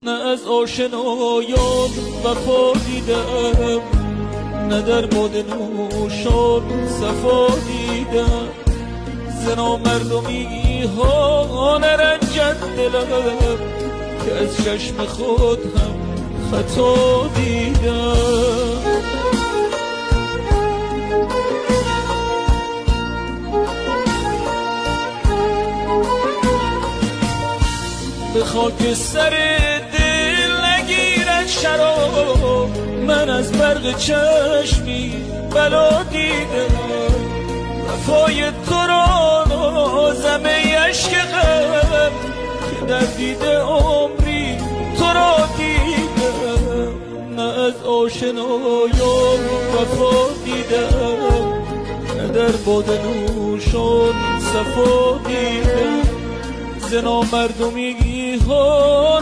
نه از آشنایان وفا دیدم، نه در باد نوشان صفا دیدم. ز نامردمی ها نرنجد دلم، که از چشم خود هم خطا دیدم. به خاک سر دل نگیرد شراب، من از برق چشمی بلا دیدم. وفای تو را نازم اشک غم، که در دیده عمری تو را دیدم. نه از آشنایان وفا دیدم، نه در باد نوشان صفا دیدم. ز نامردمی ها